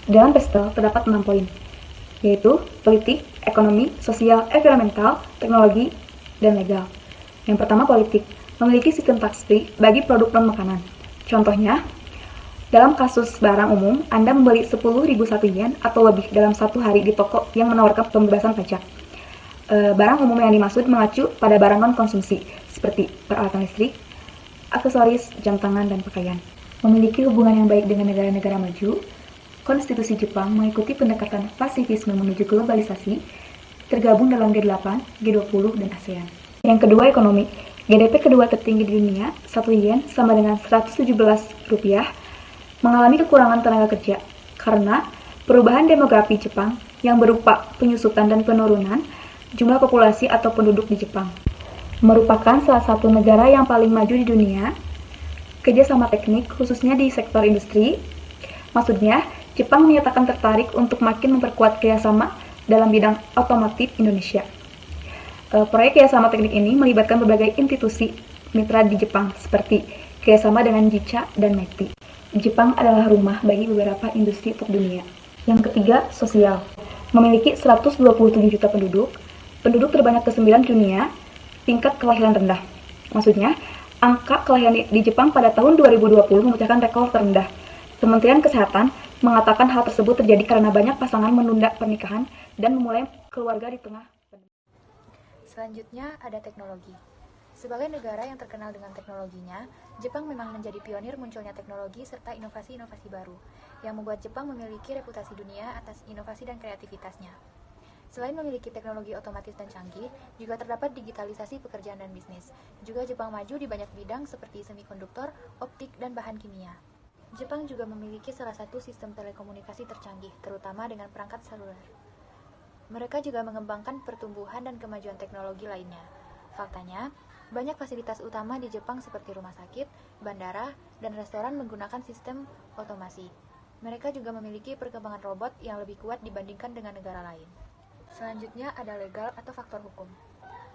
Dalam PESTEL terdapat 6 poin, yaitu politik, ekonomi, sosial, environmental, teknologi, dan legal. Yang pertama, politik. Memiliki sistem tax free bagi produk non-makanan. Contohnya, dalam kasus barang umum, Anda membeli 10.001 yen atau lebih dalam satu hari di toko yang menawarkan pembebasan pajak. Barang umum yang dimaksud mengacu pada barang non-konsumsi, seperti peralatan listrik, aksesoris, jam tangan, dan pakaian. Memiliki hubungan yang baik dengan negara-negara maju, Konstitusi Jepang mengikuti pendekatan pasifisme menuju globalisasi, tergabung dalam G8, G20, dan ASEAN. Yang kedua, ekonomi. GDP kedua tertinggi di dunia, 1 yen sama dengan 117 rupiah, mengalami kekurangan tenaga kerja karena perubahan demografi Jepang yang berupa penyusutan dan penurunan jumlah populasi atau penduduk di Jepang. Merupakan salah satu negara yang paling maju di dunia, kerjasama teknik khususnya di sektor industri. Maksudnya, Jepang menyatakan tertarik untuk makin memperkuat kerjasama dalam bidang otomotif Indonesia. Proyek kerjasama teknik ini melibatkan berbagai institusi mitra di Jepang seperti kerjasama dengan JICA dan METI. Jepang adalah rumah bagi beberapa industri top dunia. Yang ketiga, sosial. Memiliki 127 juta penduduk terbanyak ke-9 dunia, tingkat kelahiran rendah. Maksudnya, angka kelahiran di Jepang pada tahun 2020 memecahkan rekor terendah. Kementerian Kesehatan mengatakan hal tersebut terjadi karena banyak pasangan menunda pernikahan dan memulai keluarga di tengah pandemi. Selanjutnya ada teknologi. Sebagai negara yang terkenal dengan teknologinya, Jepang memang menjadi pionir munculnya teknologi serta inovasi-inovasi baru, yang membuat Jepang memiliki reputasi dunia atas inovasi dan kreativitasnya. Selain memiliki teknologi otomatis dan canggih, juga terdapat digitalisasi pekerjaan dan bisnis. Juga Jepang maju di banyak bidang seperti semikonduktor, optik, dan bahan kimia. Jepang juga memiliki salah satu sistem telekomunikasi tercanggih, terutama dengan perangkat seluler. Mereka juga mengembangkan pertumbuhan dan kemajuan teknologi lainnya. Faktanya, banyak fasilitas utama di Jepang seperti rumah sakit, bandara, dan restoran menggunakan sistem otomasi. Mereka juga memiliki perkembangan robot yang lebih kuat dibandingkan dengan negara lain. Selanjutnya ada legal atau faktor hukum.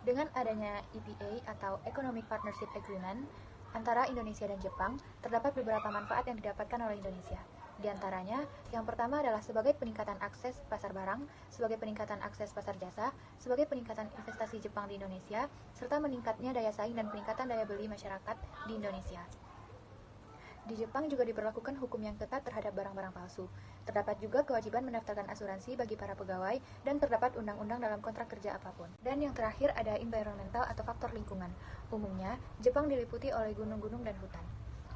Dengan adanya EPA atau Economic Partnership Agreement antara Indonesia dan Jepang, terdapat beberapa manfaat yang didapatkan oleh Indonesia. Di antaranya, yang pertama adalah sebagai peningkatan akses pasar barang, sebagai peningkatan akses pasar jasa, sebagai peningkatan investasi Jepang di Indonesia, serta meningkatnya daya saing dan peningkatan daya beli masyarakat di Indonesia. Di Jepang juga diberlakukan hukum yang ketat terhadap barang-barang palsu. Terdapat juga kewajiban mendaftarkan asuransi bagi para pegawai dan terdapat undang-undang dalam kontrak kerja apapun. Dan yang terakhir ada environmental atau faktor lingkungan. Umumnya, Jepang diliputi oleh gunung-gunung dan hutan.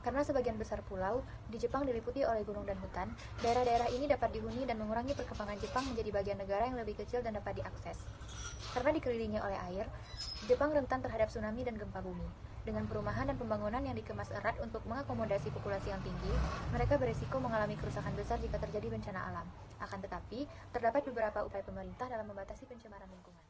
Karena sebagian besar pulau di Jepang diliputi oleh gunung dan hutan, daerah-daerah ini dapat dihuni dan mengurangi perkembangan Jepang menjadi bagian negara yang lebih kecil dan dapat diakses. Karena dikelilingi oleh air, Jepang rentan terhadap tsunami dan gempa bumi. Dengan perumahan dan pembangunan yang dikemas erat untuk mengakomodasi populasi yang tinggi, mereka berisiko mengalami kerusakan besar jika terjadi bencana alam. Akan tetapi, terdapat beberapa upaya pemerintah dalam membatasi pencemaran lingkungan.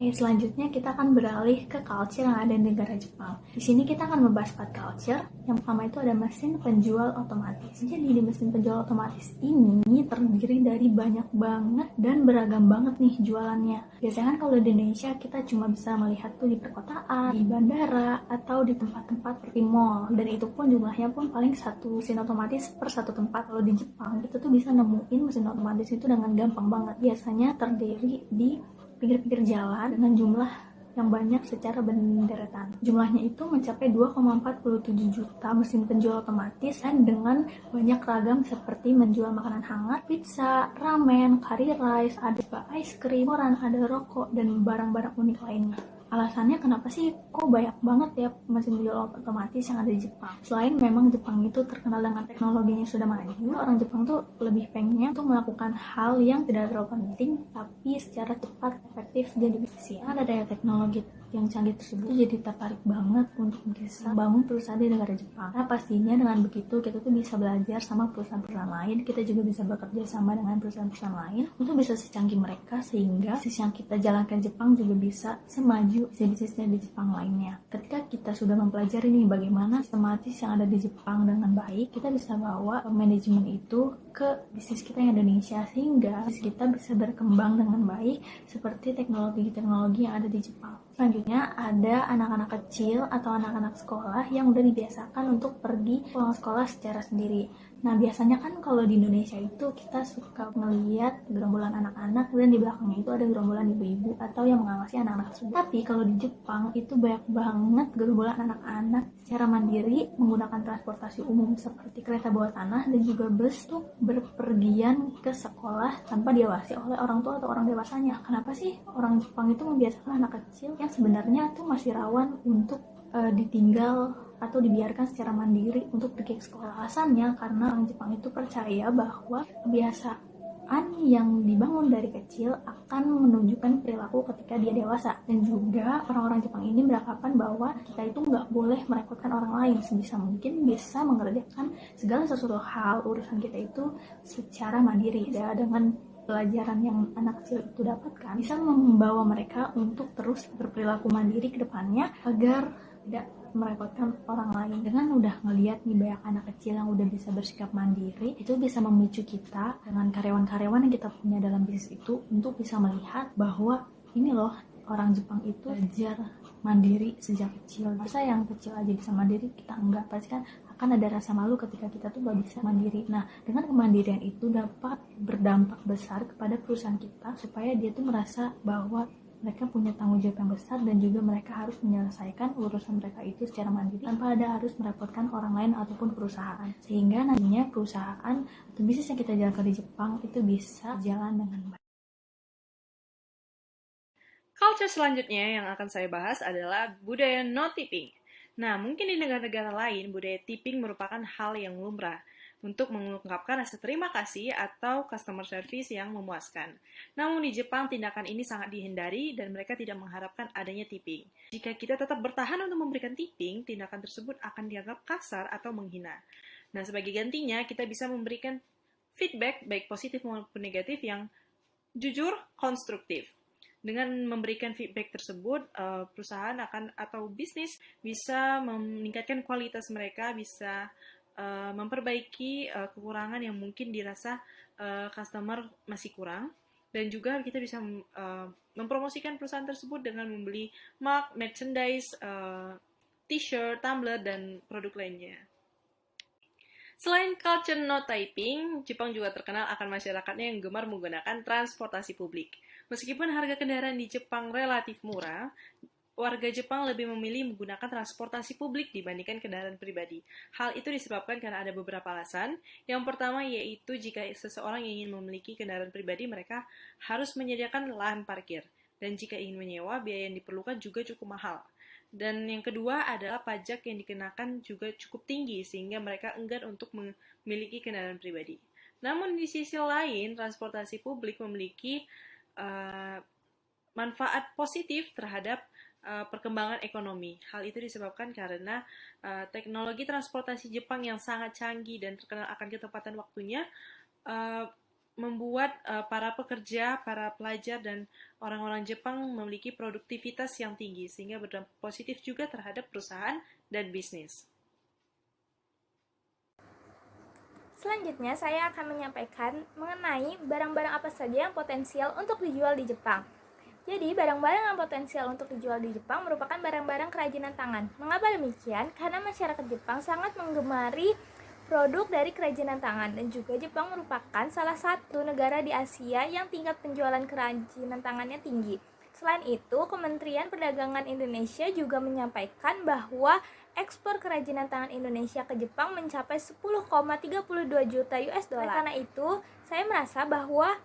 Selanjutnya kita akan beralih ke culture yang ada di negara Jepang. Di sini kita akan membahas 4 culture. Yang pertama itu ada mesin penjual otomatis. Jadi di mesin penjual otomatis ini terdiri dari banyak banget dan beragam banget nih jualannya. Biasanya kan kalau di Indonesia kita cuma bisa melihat tuh di perkotaan, di bandara, atau di tempat-tempat seperti mall. Dan itu pun jumlahnya pun paling satu mesin otomatis per satu tempat. Kalau di Jepang kita tuh bisa nemuin mesin otomatis itu dengan gampang banget. Biasanya terdiri di pinggir-pinggir jalan dengan jumlah yang banyak secara berderetan. Jumlahnya itu mencapai 2,47 juta mesin penjual otomatis dan dengan banyak ragam seperti menjual makanan hangat, pizza, ramen, curry rice, ada juga ice cream, koran, ada rokok, dan barang-barang unik lainnya. Alasannya kenapa sih kok banyak banget ya mesin penjual otomatis yang ada di Jepang? Selain memang Jepang itu terkenal dengan teknologinya sudah maju, orang Jepang tuh lebih pengen untuk melakukan hal yang tidak terlalu penting tapi secara cepat, efektif, dan efisien. Ada daya teknologi yang canggih tersebut jadi tertarik banget untuk bisa bangun perusahaan di negara Jepang. Nah pastinya dengan begitu kita tuh bisa belajar sama perusahaan-perusahaan lain, kita juga bisa bekerja sama dengan perusahaan-perusahaan lain untuk bisa secanggih mereka sehingga bisnis yang kita jalankan Jepang juga bisa semaju bisnis-bisnisnya di Jepang lainnya. Ketika kita sudah mempelajari nih bagaimana sistematis yang ada di Jepang dengan baik, kita bisa bawa manajemen itu ke bisnis kita yang Indonesia sehingga bisnis kita bisa berkembang dengan baik seperti teknologi-teknologi yang ada di Jepang. Selanjutnya ada anak-anak kecil atau anak-anak sekolah yang udah dibiasakan untuk pergi pulang sekolah secara sendiri. Nah, biasanya kan kalau di Indonesia itu kita suka melihat gerombolan anak-anak dan di belakangnya itu ada gerombolan ibu-ibu atau yang mengawasi anak-anak tersebut. Tapi kalau di Jepang itu banyak banget gerombolan anak-anak secara mandiri menggunakan transportasi umum seperti kereta bawah tanah dan juga bus untuk berpergian ke sekolah tanpa diawasi oleh orang tua atau orang dewasanya. Kenapa sih orang Jepang itu membiasakan anak kecil yang sebenarnya tuh masih rawan untuk ditinggal atau dibiarkan secara mandiri untuk pergi ke sekolah? Alasannya karena orang Jepang itu percaya bahwa kebiasaan yang dibangun dari kecil akan menunjukkan perilaku ketika dia dewasa. Dan juga orang-orang Jepang ini beranggapan bahwa kita itu nggak boleh merepotkan orang lain, sebisa mungkin bisa mengerjakan segala sesuatu hal urusan kita itu secara mandiri. Ya, dengan pelajaran yang anak kecil itu dapatkan bisa membawa mereka untuk terus berperilaku mandiri ke depannya agar tidak merepotkan orang lain. Dengan udah ngeliat nih banyak anak kecil yang udah bisa bersikap mandiri, itu bisa memicu kita dengan karyawan-karyawan yang kita punya dalam bisnis itu untuk bisa melihat bahwa ini loh, orang Jepang itu belajar mandiri sejak kecil. Masa yang kecil aja bisa mandiri, kita enggak? Pasti kan akan ada rasa malu ketika kita tuh gak bisa mandiri. Nah, dengan kemandirian itu dapat berdampak besar kepada perusahaan kita supaya dia tuh merasa bahwa mereka punya tanggung jawab yang besar dan juga mereka harus menyelesaikan urusan mereka itu secara mandiri tanpa ada harus merepotkan orang lain ataupun perusahaan. Sehingga nantinya perusahaan atau bisnis yang kita jalankan di Jepang itu bisa jalan dengan baik. Culture selanjutnya yang akan saya bahas adalah budaya no tipping. Nah, mungkin di negara-negara lain, budaya tipping merupakan hal yang lumrah untuk mengungkapkan rasa terima kasih atau customer service yang memuaskan. Namun di Jepang, tindakan ini sangat dihindari dan mereka tidak mengharapkan adanya tipping. Jika kita tetap bertahan untuk memberikan tipping, tindakan tersebut akan dianggap kasar atau menghina. Nah, sebagai gantinya, kita bisa memberikan feedback, baik positif maupun negatif, yang jujur, konstruktif. Dengan memberikan feedback tersebut, perusahaan akan atau bisnis bisa meningkatkan kualitas mereka, bisa memperbaiki kekurangan yang mungkin dirasa customer masih kurang, dan juga kita bisa mempromosikan perusahaan tersebut dengan membeli mug, merchandise, t-shirt, tumbler, dan produk lainnya. Selain culture no typing, Jepang juga terkenal akan masyarakatnya yang gemar menggunakan transportasi publik. Meskipun harga kendaraan di Jepang relatif murah, warga Jepang lebih memilih menggunakan transportasi publik dibandingkan kendaraan pribadi. Hal itu disebabkan karena ada beberapa alasan. Yang pertama yaitu jika seseorang ingin memiliki kendaraan pribadi, mereka harus menyediakan lahan parkir. Dan jika ingin menyewa, biaya yang diperlukan juga cukup mahal. Dan yang kedua adalah pajak yang dikenakan juga cukup tinggi sehingga mereka enggan untuk memiliki kendaraan pribadi. Namun di sisi lain, transportasi publik memiliki manfaat positif terhadap perkembangan ekonomi. Hal itu disebabkan karena teknologi transportasi Jepang yang sangat canggih dan terkenal akan ketepatan waktunya membuat para pekerja, para pelajar, dan orang-orang Jepang memiliki produktivitas yang tinggi sehingga berdampak positif juga terhadap perusahaan dan bisnis. Selanjutnya, saya akan menyampaikan mengenai barang-barang apa saja yang potensial untuk dijual di Jepang. Jadi, barang-barang yang potensial untuk dijual di Jepang merupakan barang-barang kerajinan tangan. Mengapa demikian? Karena masyarakat Jepang sangat menggemari produk dari kerajinan tangan, dan juga Jepang merupakan salah satu negara di Asia yang tingkat penjualan kerajinan tangannya tinggi. Selain itu, Kementerian Perdagangan Indonesia juga menyampaikan bahwa ekspor kerajinan tangan Indonesia ke Jepang mencapai 10,32 juta US dollar. Karena itu, saya merasa bahwa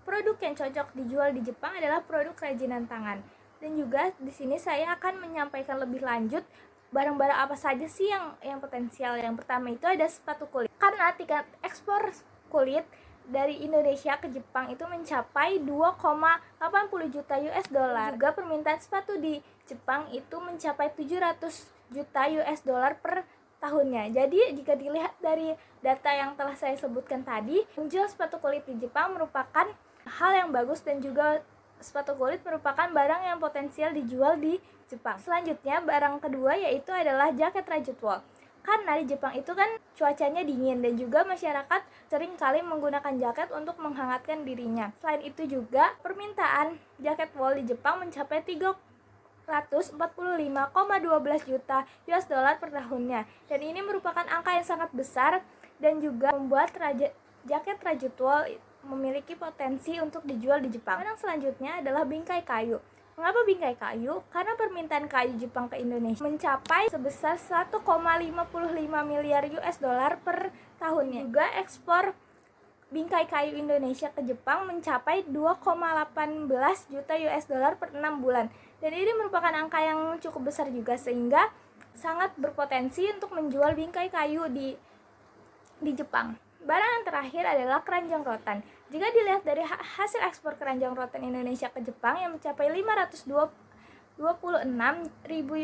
produk yang cocok dijual di Jepang adalah produk kerajinan tangan. Dan juga di sini saya akan menyampaikan lebih lanjut barang-barang apa saja sih yang potensial. Yang pertama itu ada sepatu kulit. Karena tingkat ekspor kulit dari Indonesia ke Jepang itu mencapai 2,80 juta US dollar. Juga permintaan sepatu di Jepang itu mencapai 700 juta US dollar per tahunnya. Jadi jika dilihat dari data yang telah saya sebutkan tadi, menjual sepatu kulit di Jepang merupakan hal yang bagus, dan juga sepatu kulit merupakan barang yang potensial dijual di Jepang. Selanjutnya, barang kedua yaitu adalah jaket rajut wol. Karena di Jepang itu kan cuacanya dingin, dan juga masyarakat sering kali menggunakan jaket untuk menghangatkan dirinya. Selain itu juga permintaan jaket wol di Jepang mencapai 3,5 juta US dollar per tahunnya. Dan ini merupakan angka yang sangat besar dan juga membuat jaket Rajutwol memiliki potensi untuk dijual di Jepang. Barang selanjutnya adalah bingkai kayu. Mengapa bingkai kayu? Karena permintaan kayu Jepang ke Indonesia mencapai sebesar 1,55 miliar US dollar per tahunnya. Juga ekspor bingkai kayu Indonesia ke Jepang mencapai 2,18 juta US dollar per 6 bulan. Dan ini merupakan angka yang cukup besar juga, sehingga sangat berpotensi untuk menjual bingkai kayu di Jepang. Barang yang terakhir adalah keranjang rotan. Jika dilihat dari hasil ekspor keranjang rotan Indonesia ke Jepang yang mencapai 526.000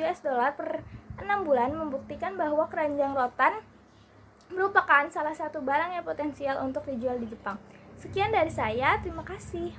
US dollar per 6 bulan, membuktikan bahwa keranjang rotan merupakan salah satu barang yang potensial untuk dijual di Jepang. Sekian dari saya, terima kasih.